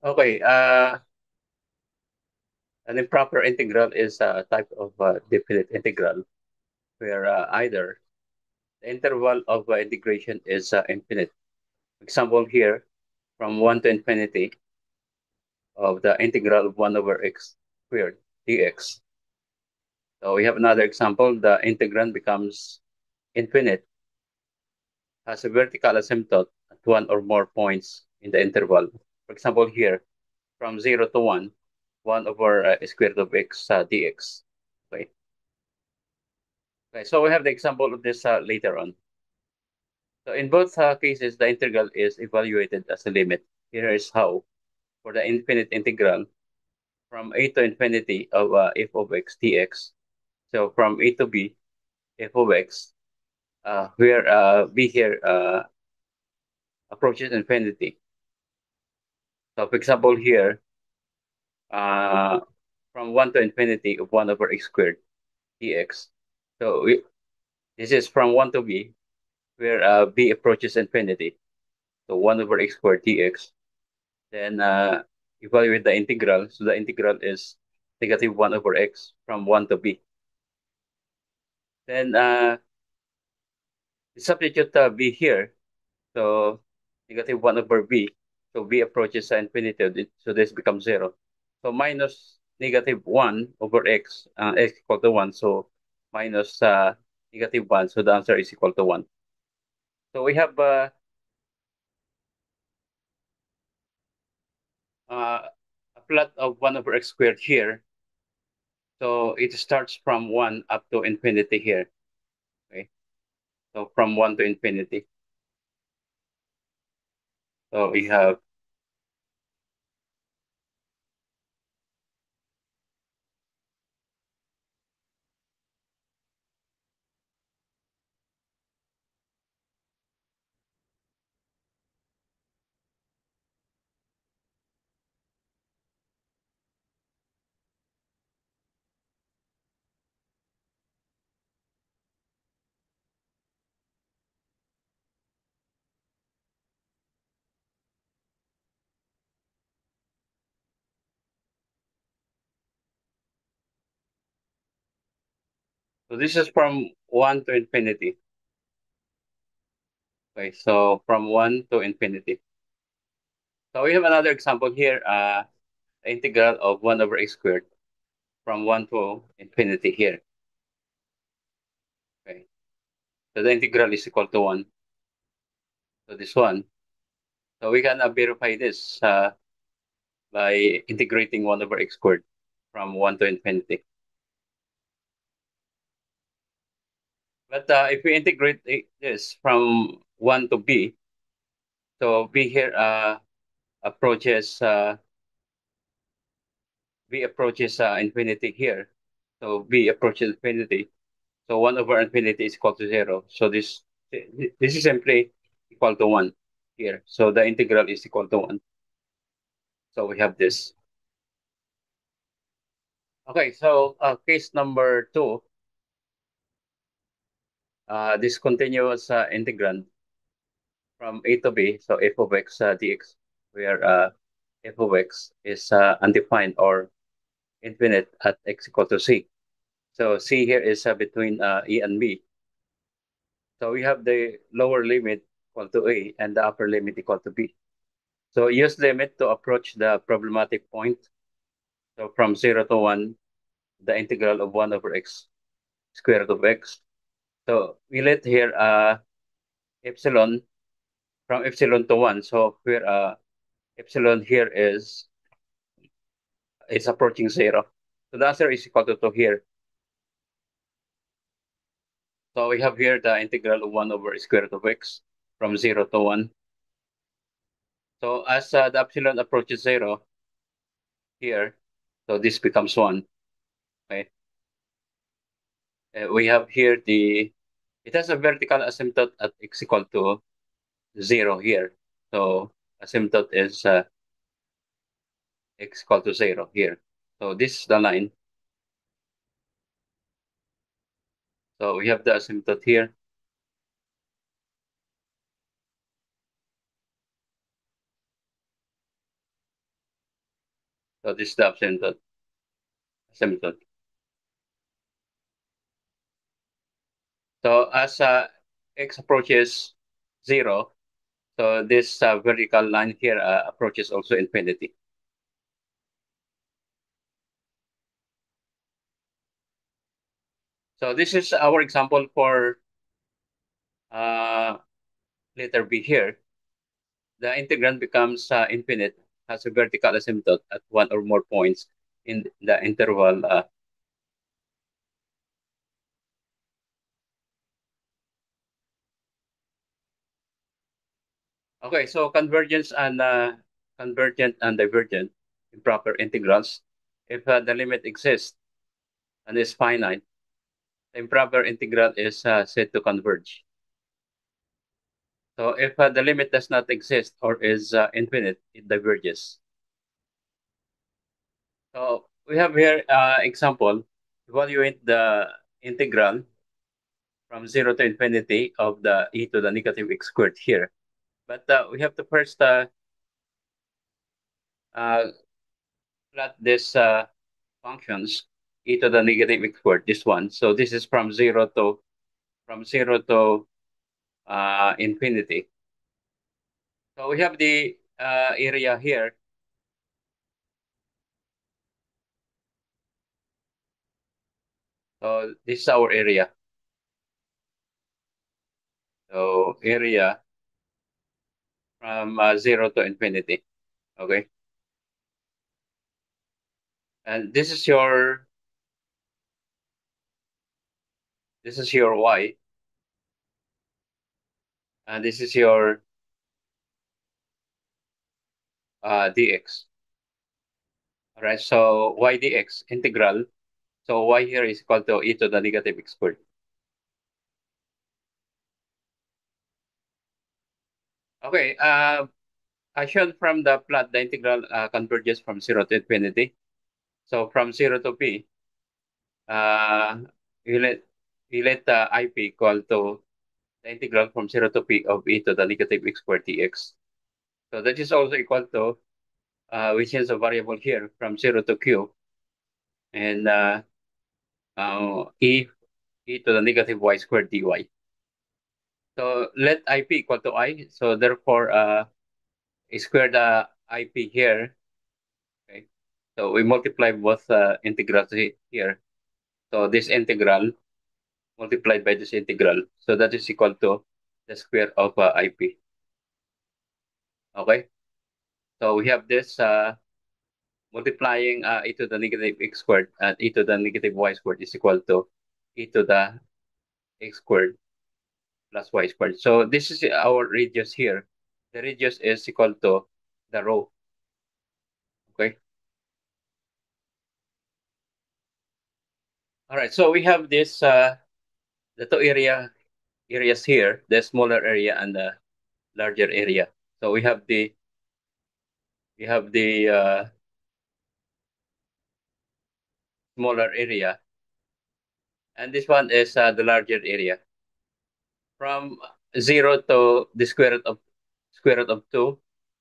Okay, an improper integral is a type of definite integral where either the interval of integration is infinite. Example here, from 1 to infinity of the integral of 1 over x squared dx. So we have another example, the integrand becomes infinite, has a vertical asymptote at one or more points in the interval. For example here, from 0 to 1, 1 over square root of x dx. Okay. Okay, so we have the example of this later on. So in both cases, the integral is evaluated as a limit. Here is how. For the infinite integral from a to infinity of f of x dx. So from a to b, f of x, where b here approaches infinity. So for example here, uh, from 1 to infinity of 1 over x squared dx. So this is from 1 to b, where b approaches infinity. So 1 over x squared dx. Then evaluate the integral. So the integral is negative 1 over x from 1 to b. Then substitute b here. So negative 1 over b. So b approaches infinity. So this becomes 0. So minus negative 1 over x, x equal to 1. So minus negative 1. So the answer is equal to 1. So we have a plot of 1 over x squared here. So it starts from 1 up to infinity here. Okay. So from 1 to infinity. So we have, so this is from 1 to infinity. Okay. So from 1 to infinity. So we have another example here, integral of 1 over x squared from 1 to infinity here. Okay. So the integral is equal to 1. So this one. So we can verify this by integrating 1 over x squared from 1 to infinity. But if we integrate this from 1 to b, so b here approaches infinity here. So b approaches infinity. So 1 over infinity is equal to 0. So this is simply equal to 1 here. So the integral is equal to 1. So we have this. Okay, so case number 2, this continuous integrand from a to b, so f of x dx, where f of x is undefined or infinite at x equal to c. So c here is between e and b. So we have the lower limit equal to a and the upper limit equal to b. So use limit to approach the problematic point. So from 0 to 1, the integral of 1 over x square root of x. So we let here epsilon from epsilon to 1. So where epsilon here is approaching 0. So the answer is equal to 2 here. So we have here the integral of 1 over square root of x from 0 to 1. So as the epsilon approaches 0 here, so this becomes 1. Okay. We have here it has a vertical asymptote at x equal to 0 here. So asymptote is x equal to 0 here. So this is the line. So we have the asymptote here. So this is the asymptote. So as x approaches zero, so this vertical line here approaches also infinity. So this is our example for uh, letter B here. The integrand becomes infinite, has a vertical asymptote at one or more points in the interval. Okay, so convergent and divergent improper integrals. If the limit exists and is finite, the improper integral is said to converge. So if the limit does not exist or is infinite, it diverges. So we have here example. Evaluate the integral from 0 to infinity of the e to the negative x squared here. But we have to first uh, plot this functions e to the negative x squared, this one. So this is from 0 to infinity. So we have the area here. So this is our area. So area from 0 to infinity. Okay. And this is your y, and this is your dx. All right. So y dx integral. So y here is equal to e to the negative x squared. Okay. As shown from the plot, the integral converges from 0 to infinity. So from 0 to p, uh, you let ip equal to the integral from 0 to p of e to the negative x squared dx. So that is also equal to, which is a variable here from 0 to q, and e to the negative y squared dy. So let ip equal to I. So therefore, square the ip here. Okay. So we multiply both integrals here. So this integral multiplied by this integral. So that is equal to the square of ip. Okay. So we have this multiplying e to the negative x squared and e to the negative y squared is equal to e to the x squared plus y squared. So this is our radius here. The radius is equal to the rho. Okay. All right. So we have this the two areas here, the smaller area and the larger area. So we have the smaller area, and this one is the larger area. From zero to the square root of two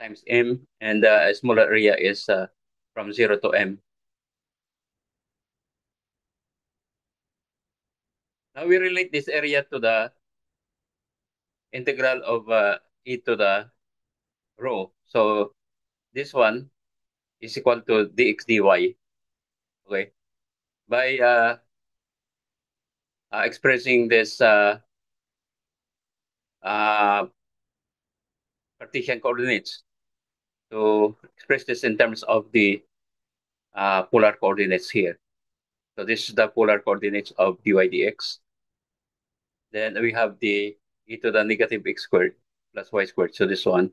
times m, and the smaller area is from 0 to m. Now we relate this area to the integral of e to the rho. So this one is equal to dx dy. Okay, by expressing this uh, Cartesian coordinates, to express this in terms of the polar coordinates here. So this is the polar coordinates of dy dx. Then we have the e to the negative x squared plus y squared. So this one,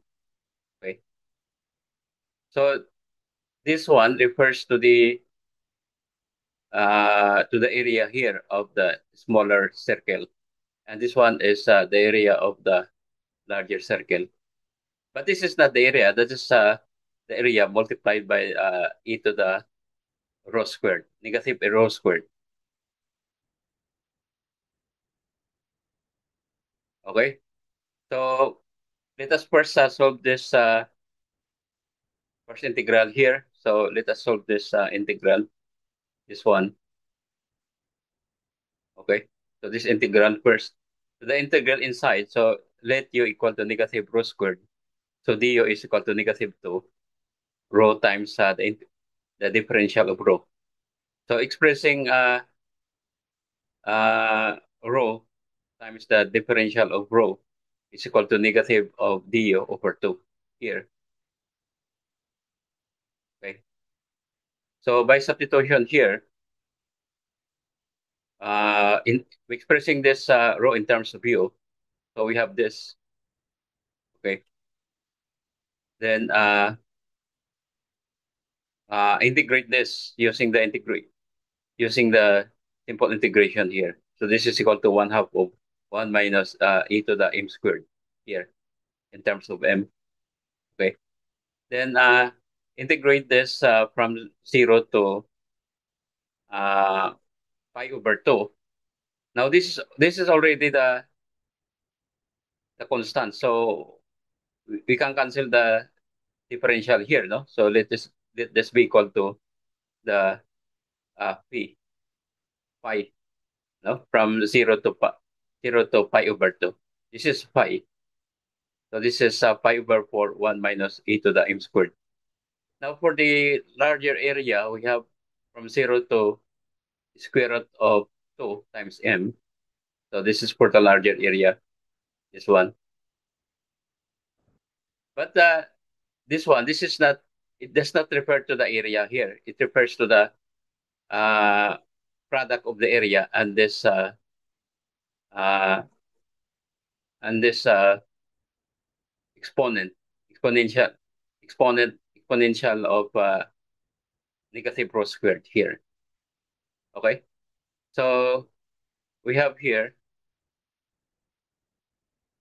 okay. So this one refers to the area here of the smaller circle, and this one is the area of the larger circle. But this is not the area. That is the area multiplied by e to the rho squared, negative rho squared. Okay. So let us first solve this first integral here. So let us solve this integral, this one. Okay. So this integral first. So the integral inside, so let u equal to negative rho squared. So du is equal to negative 2 rho times the differential of rho. So expressing rho times the differential of rho is equal to negative of du over 2 here. Okay. So by substitution here, in expressing this rho in terms of u, so we have this. Okay. Then integrate this using the simple integration here. So this is equal to 1/2 of 1 minus e to the m squared here in terms of m. Okay. Then integrate this from 0 to uh, pi over 2. Now this is already the constant. So we can cancel the differential here, no? So let this be equal to the pi, no? From 0 to pi over 2. This is pi. So this is pi over 4, 1 minus e to the m squared. Now for the larger area, we have from 0 to square root of 2 times m. So this is for the larger area, this one. But this is not, it does not refer to the area here. It refers to the uh, product of the area uh, and this exponent, exponential, exponential of negative rho squared here. Okay, so we have here.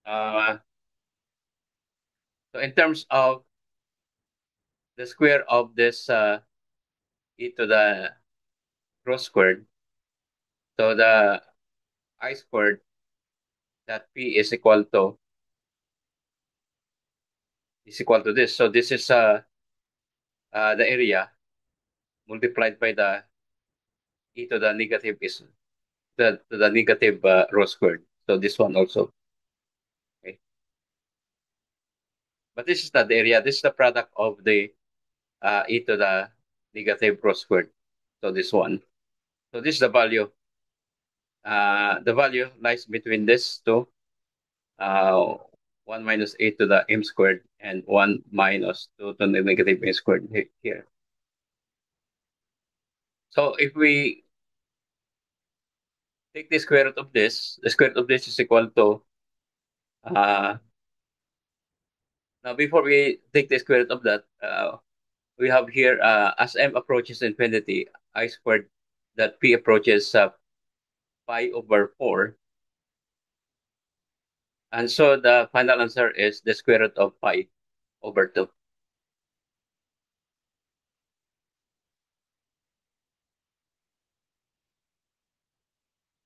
Uh, so in terms of the square of this e to the rho squared, so the I squared that p is equal to this. So this is the area multiplied by the e to the negative is the negative rho squared. So this one also. Okay. But this is not the area. This is the product of the e to the negative rho squared. So this one. So this is the value. The value lies between this two. Uh, 1 minus a to the m squared and 1 minus 2 to the negative a squared here. So if we take the square root of this, the square root of this is equal to, uh, now before we take the square root of that, we have here, as m approaches infinity, I squared that p approaches pi over 4. And so the final answer is the square root of pi over 2.